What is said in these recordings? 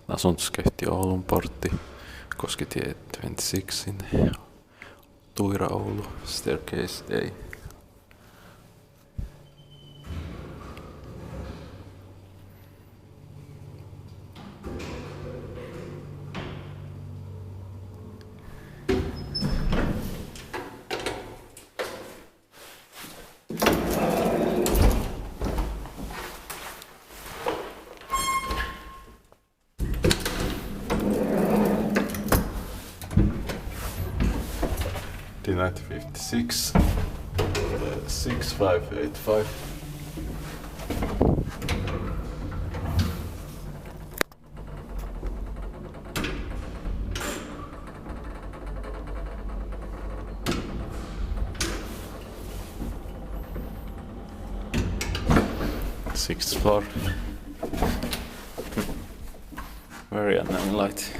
Asuntoskeittiö Oulun portti, Koskitie 26 sinne. Tuira Oulu, staircase A. Finland 56 6585. Sixth floor. Very annoying light.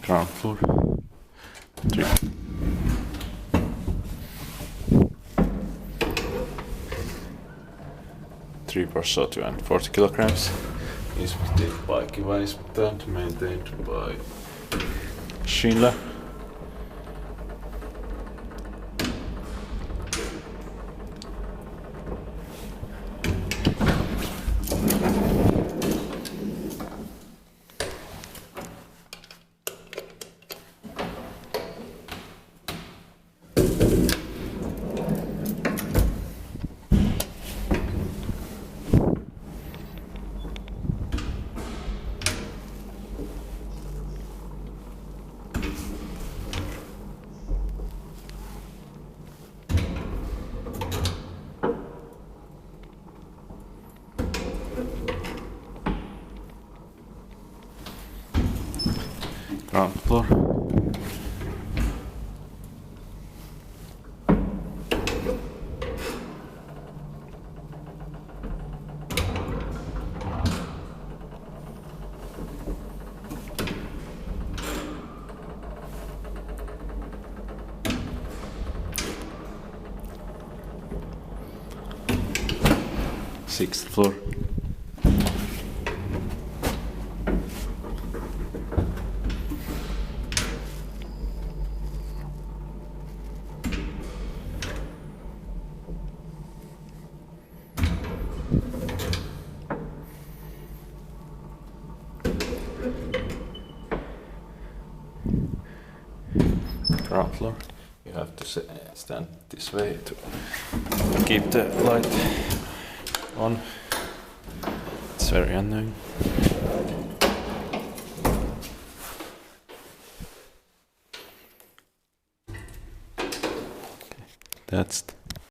Ground floor. 3. Three per 240 kilograms. Inspected by Kiva inspectant, maintained by Schindler. Ground floor. Sixth floor. Ground floor. You have to stand this way to keep the light on. It's very annoying. Okay, that's